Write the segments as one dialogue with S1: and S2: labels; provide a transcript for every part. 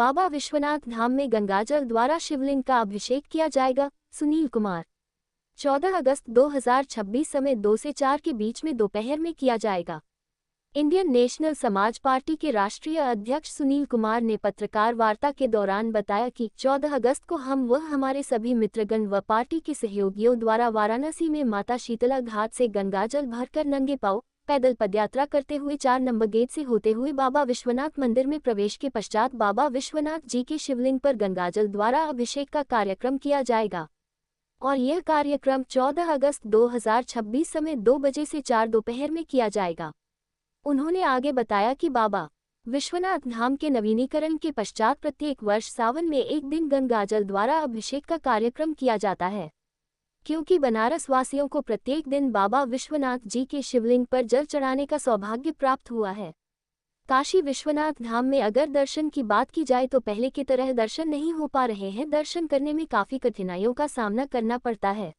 S1: बाबा विश्वनाथ धाम में गंगाजल द्वारा शिवलिंग का अभिषेक किया जाएगा। सुनील कुमार 14 अगस्त 2026 समय 2 से 4 के बीच में दोपहर में किया जाएगा। इंडियन नेशनल समाज पार्टी के राष्ट्रीय अध्यक्ष सुनील कुमार ने पत्रकार वार्ता के दौरान बताया कि 14 अगस्त को हम व हमारे सभी मित्रगण व पार्टी के सहयोगियों द्वारा वाराणसी में माता शीतला घाट से गंगाजल भरकर नंगे पांव पैदल पदयात्रा करते हुए 4 नंबर गेट से होते हुए बाबा विश्वनाथ मंदिर में प्रवेश के पश्चात बाबा विश्वनाथ जी के शिवलिंग पर गंगाजल द्वारा अभिषेक का कार्यक्रम किया जाएगा और यह कार्यक्रम 14 अगस्त 2026 समय 2 बजे से 4 दोपहर में किया जाएगा। उन्होंने आगे बताया कि बाबा विश्वनाथ धाम के नवीनीकरण के पश्चात प्रत्येक वर्ष सावन में एक दिन गंगाजल द्वारा अभिषेक का कार्यक्रम किया जाता है, क्योंकि बनारस वासियों को प्रत्येक दिन बाबा विश्वनाथ जी के शिवलिंग पर जल चढ़ाने का सौभाग्य प्राप्त हुआ है। काशी विश्वनाथ धाम में अगर दर्शन की बात की जाए तो पहले की तरह दर्शन नहीं हो पा रहे हैं। दर्शन करने में काफ़ी कठिनाइयों का सामना करना पड़ता है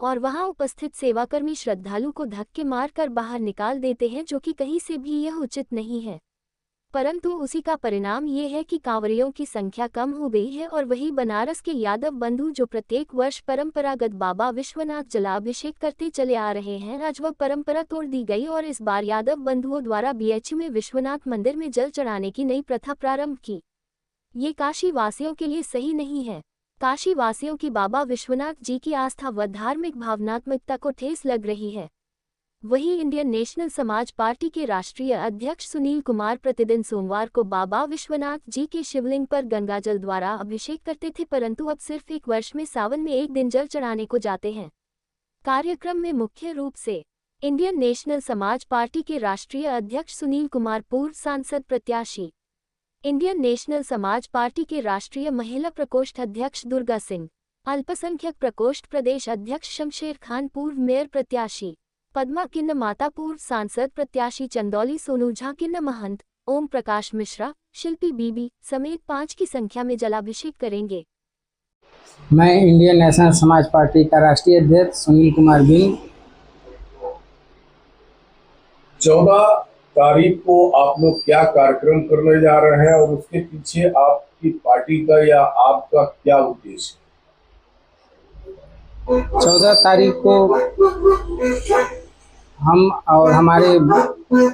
S1: और वहां उपस्थित सेवाकर्मी श्रद्धालु को धक्के मारकर बाहर निकाल देते हैं, जो कि कहीं से भी यह उचित नहीं है। परंतु उसी का परिणाम ये है कि कांवरियों की संख्या कम हो गई है और वही बनारस के यादव बंधु जो प्रत्येक वर्ष परंपरागत बाबा विश्वनाथ जलाभिषेक करते चले आ रहे हैं, आज वह परंपरा तोड़ दी गई और इस बार यादव बंधुओं द्वारा बीएचयू में विश्वनाथ मंदिर में जल चढ़ाने की नई प्रथा प्रारंभ की। ये काशी वासियों के लिए सही नहीं है। काशी वासियों की बाबा विश्वनाथ जी की आस्था व धार्मिक भावनात्मकता को ठेस लग रही है। वहीं इंडियन नेशनल समाज पार्टी के राष्ट्रीय अध्यक्ष सुनील कुमार प्रतिदिन सोमवार को बाबा विश्वनाथ जी के शिवलिंग पर गंगाजल द्वारा अभिषेक करते थे, परंतु अब सिर्फ एक वर्ष में सावन में एक दिन जल चढ़ाने को जाते हैं। कार्यक्रम में मुख्य रूप से इंडियन नेशनल समाज पार्टी के राष्ट्रीय अध्यक्ष सुनील कुमार, पूर्व सांसद प्रत्याशी, इंडियन नेशनल समाज पार्टी के राष्ट्रीय महिला प्रकोष्ठ अध्यक्ष दुर्गा सिंह, अल्पसंख्यक प्रकोष्ठ प्रदेश अध्यक्ष शमशेर खान, पूर्व मेयर प्रत्याशी पद्मा किन्न माता, पूर्व सांसद प्रत्याशी चंदौली सोनू झा, किन्न महंत, ओम प्रकाश मिश्रा, शिल्पी बीबी समेत 5 की संख्या में जलाभिषेक करेंगे।
S2: मैं इंडियन नेशनल समाज पार्टी का राष्ट्रीय अध्यक्ष सुनील कुमार बिंग
S3: 14 तारीख को आप लोग क्या कार्यक्रम करने जा रहे हैं और उसके पीछे आपकी पार्टी का या आपका क्या उद्देश्य है?
S2: 14 तारीख को हम और हमारे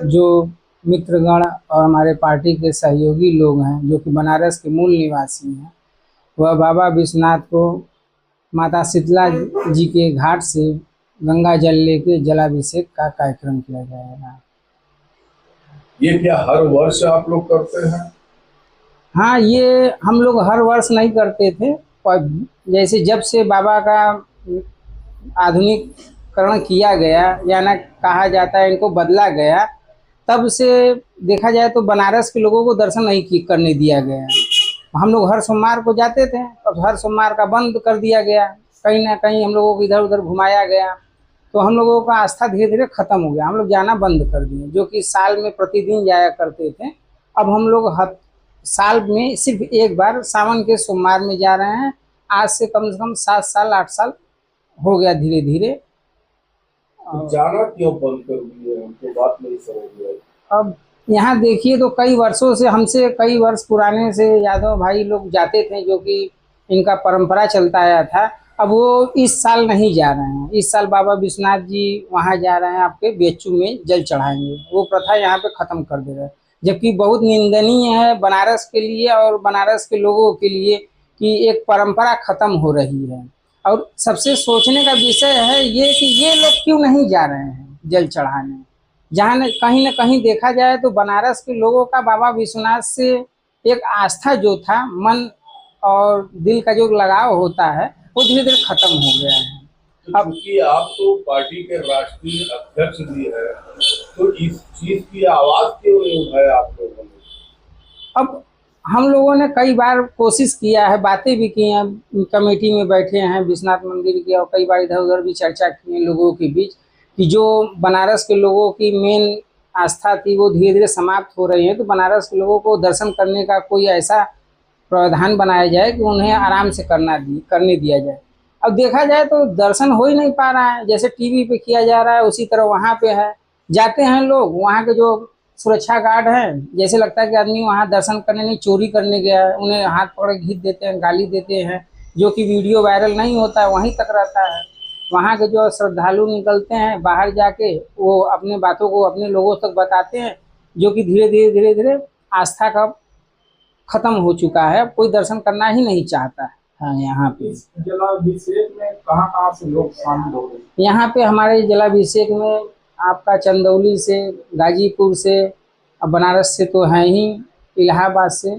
S2: जो मित्रगण और हमारे पार्टी के सहयोगी लोग हैं जो कि बनारस के मूल निवासी हैं, वह बाबा विश्वनाथ को माता शीतला जी के घाट से गंगा जल लेके जलाभिषेक का कार्यक्रम किया जाएगा।
S3: ये क्या हर वर्ष आप लोग करते हैं?
S2: हाँ, ये हम लोग हर वर्ष नहीं करते थे, पर जैसे जब से बाबा का आधुनिकीकरण किया गया या ना कहा जाता है इनको बदला गया, तब से देखा जाए तो बनारस के लोगों को दर्शन नहीं करने दिया गया। हम लोग हर सोमवार को जाते थे, अब हर सोमवार का बंद कर दिया गया। कहीं ना कहीं हम लोगों को इधर उधर घुमाया गया, तो हम लोगों का आस्था धीरे धीरे खत्म हो गया। हम लोग जाना बंद कर दिए, जो कि साल में प्रतिदिन जाया करते थे। अब हम लोग साल में सिर्फ एक बार सावन के सोमवार में जा रहे हैं। आज से कम 7 साल 8 साल हो गया धीरे धीरे।
S3: तो जाना क्यों बंद कर दिए? हमको बात नहीं समझ में।
S2: अब यहाँ देखिए तो कई वर्षों से, हमसे कई वर्ष पुराने से यादव भाई लोग जाते थे, जो कि इनका परंपरा चलता आया था। अब वो इस साल नहीं जा रहे हैं। इस साल बाबा विश्वनाथ जी वहाँ जा रहे हैं, आपके बीएचयू में जल चढ़ाएंगे। वो प्रथा यहाँ पे ख़त्म कर दे रहे हैं, जबकि बहुत निंदनीय है बनारस के लिए और बनारस के लोगों के लिए कि एक परंपरा ख़त्म हो रही है। और सबसे सोचने का विषय है ये कि ये लोग क्यों नहीं जा रहे हैं जल चढ़ाने। जहाँ कहीं ना कहीं देखा जाए तो बनारस के लोगों का बाबा विश्वनाथ से एक आस्था जो था, मन और दिल का जो लगाव होता है, वो धीरे धीरे खत्म हो गया है।
S3: अब कि आप तो पार्टी के राष्ट्रीय अध्यक्ष भी है, तो इस चीज की आवाज क्यों नहीं उठाया आप लोगों ने?
S2: अब हम लोगों ने कई बार कोशिश किया है, बातें भी की हैं, कमेटी में बैठे हैं विश्वनाथ मंदिर की, और कई बार इधर उधर भी चर्चा की है लोगों के बीच कि जो बनारस के लोगों की मेन आस्था थी वो धीरे धीरे समाप्त हो रही है। तो बनारस के लोगों को दर्शन करने का कोई ऐसा प्रावधान बनाया जाए कि उन्हें आराम से करने दिया जाए। अब देखा जाए तो दर्शन हो ही नहीं पा रहा है। जैसे टीवी पे किया जा रहा है उसी तरह वहाँ पे है। जाते हैं लोग, वहाँ के जो सुरक्षा गार्ड हैं, जैसे लगता है कि आदमी वहाँ दर्शन करने नहीं चोरी करने गया है, उन्हें हाथ पकड़ के घीच देते हैं, गाली देते हैं, जो कि वीडियो वायरल नहीं होता है, वहीं तक रहता है। वहाँ के जो श्रद्धालु निकलते हैं बाहर जाके, वो अपने बातों को अपने लोगों तक बताते हैं, जो कि धीरे धीरे आस्था का खत्म हो चुका है, कोई दर्शन करना ही नहीं चाहता है। हाँ, यहाँ पे
S4: इस जलाभिषेक में कहाँ से लोग शामिल हो गए?
S2: यहाँ पे हमारे जलाभिषेक में आपका चंदौली से, गाजीपुर से, अब बनारस से तो है ही, इलाहाबाद से,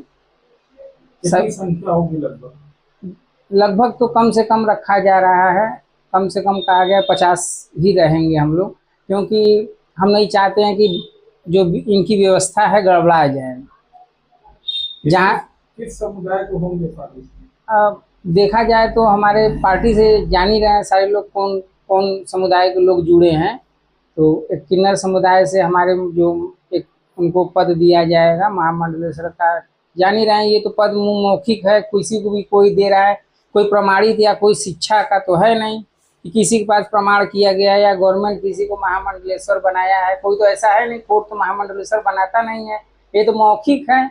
S4: कितनी संख्या होगी लगभग?
S2: लगभग तो कम से कम रखा जा रहा है, कम से कम कहा गया 50 ही रहेंगे हम लोग, क्योंकि हम नहीं चाहते हैं कि जो इनकी व्यवस्था है गड़बड़ा जाए। जहाँ
S4: किस समुदाय को होंगे सारे?
S2: अब देखा जाए तो हमारे पार्टी से जान ही रहे हैं सारे लोग कौन कौन समुदाय के लोग जुड़े हैं। तो एक किन्नर समुदाय से हमारे जो एक उनको पद दिया जाएगा महामंडलेश्वर का, जान ही रहे हैं, ये तो पद मौखिक है, किसी को भी कोई दे रहा है, कोई प्रमाणित या कोई शिक्षा का तो है नहीं कि किसी के पास प्रमाण किया गया या गवर्नमेंट किसी को महामंडलेश्वर बनाया है, कोई तो ऐसा है नहीं, कोर्ट तो महामंडलेश्वर बनाता नहीं है, ये तो मौखिक है।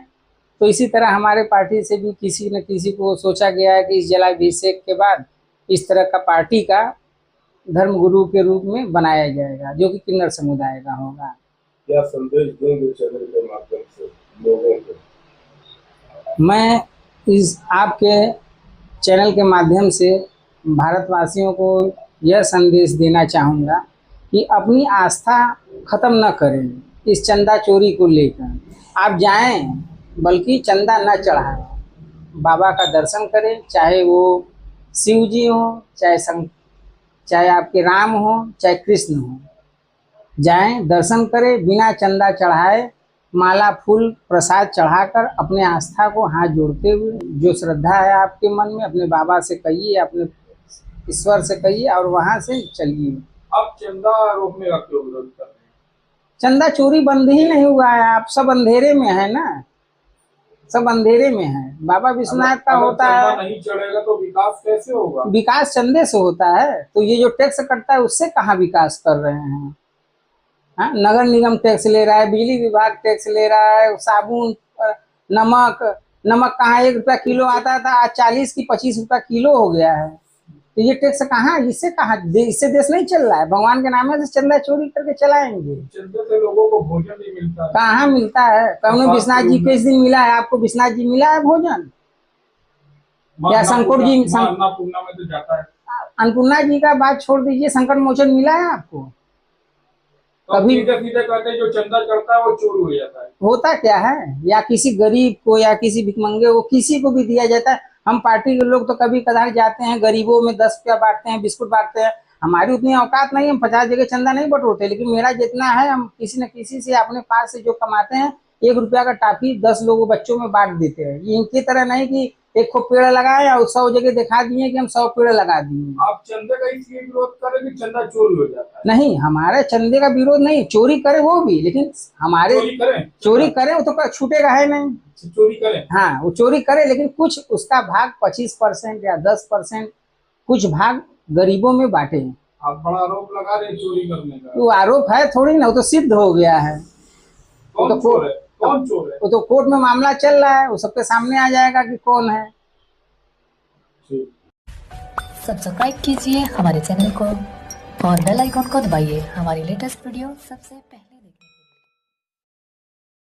S2: तो इसी तरह हमारे पार्टी से भी किसी न किसी को सोचा गया है कि इस जलाभिषेक के बाद इस तरह का पार्टी का धर्मगुरु के रूप में बनाया जाएगा, जो कि किन्नर समुदाय का होगा।
S3: क्या संदेश देंगे चैनल के माध्यम से लोगों को?
S2: मैं इस आपके चैनल के माध्यम से भारतवासियों को यह संदेश देना चाहूँगा कि अपनी आस्था ख़त्म न करें इस चंदा चोरी को लेकर। आप जाएं, बल्कि चंदा न चढ़ाएं, बाबा का दर्शन करें, चाहे वो शिव जी हो, चाहे आपके राम हो, चाहे कृष्ण हो, जाएं दर्शन करें, बिना चंदा चढ़ाए, माला फूल प्रसाद चढ़ाकर अपने आस्था को हाथ जोड़ते हुए, जो श्रद्धा है आपके मन में, अपने बाबा से कहिए, अपने ईश्वर से कहिए और वहाँ से चलिए।
S4: अब चंदा रोकने का क्यों विरोध कर रहे हैं?
S2: चंदा चोरी बंद ही नहीं हुआ है, आप सब अंधेरे में है ना, सब अंधेरे में है। बाबा विश्वनाथ का होता है,
S4: नहीं चढ़ेगा तो विकास कैसे होगा?
S2: विकास चंदे से होता है, तो ये जो टैक्स कटता है उससे कहाँ विकास कर रहे हैं? हाँ, नगर निगम टैक्स ले रहा है, बिजली विभाग टैक्स ले रहा है, साबुन, नमक कहाँ 1 रुपया किलो आता था, आज 40 की 25 रुपया किलो हो गया है। तो ये टैक्स कहाँ, इससे देश नहीं चल रहा है। भगवान के नाम से चंदा चोरी करके चलाएंगे।
S4: चंदे से लोगों को भोजन नहीं मिलता है।
S2: कहाँ मिलता है? कौन विश्वनाथ जी किस दिन मिला है आपको? विश्वनाथ जी मिला है भोजन? या संकट जी
S4: अन्नपूर्णा में तो जाता है।
S2: अन्नपूर्णा जी का बात छोड़ दीजिए, संकट मोचन मिला है आपको?
S4: कभी सीधे कहते हैं जो चंदा चढ़ता है वो चोर हो जाता है।
S2: होता क्या है, या किसी गरीब को या किसी भिखमंगे को किसी को भी दिया जाता है। हम पार्टी के लोग तो कभी कदार जाते हैं, गरीबों में 10 रुपया बांटते हैं, बिस्कुट बांटते हैं। हमारी उतनी औकात नहीं, हम 50 जगह चंदा नहीं बटोरते, लेकिन मेरा जितना है हम किसी न किसी से अपने पास से जो कमाते हैं 1 रुपया का टाफी 10 लोगों बच्चों में बांट देते हैं। ये इनकी तरह नहीं कि 1 पेड़ लगाए और 100 जगह दिखा दिए कि हम 100 पेड़ लगा दिए।
S4: आप चंदे का इसलिए विरोध करें कि चंदा चोरी हो जाता है?
S2: नहीं, हमारे चंदे का विरोध नहीं, चोरी करे वो भी, लेकिन हमारे चोरी करें वो तो छूटेगा है नहीं।
S4: चोरी करें,
S2: हाँ, वो चोरी करे, लेकिन कुछ उसका भाग 25% या 10% कुछ भाग गरीबों में बांटे।
S4: आप बड़ा आरोप लगा रहे चोरी करने का।
S2: वो आरोप है थोड़ी ना, वो तो सिद्ध हो गया है।
S4: कौन चोर है? कौन चोर है?
S2: वो तो कोर्ट में मामला चल रहा है, वो सबके सामने आ जाएगा कि कौन है।
S5: सब्सक्राइब कीजिए हमारे चैनल को और बेल आइकॉन को दबाइए हमारी लेटेस्ट वीडियो सबसे पहले।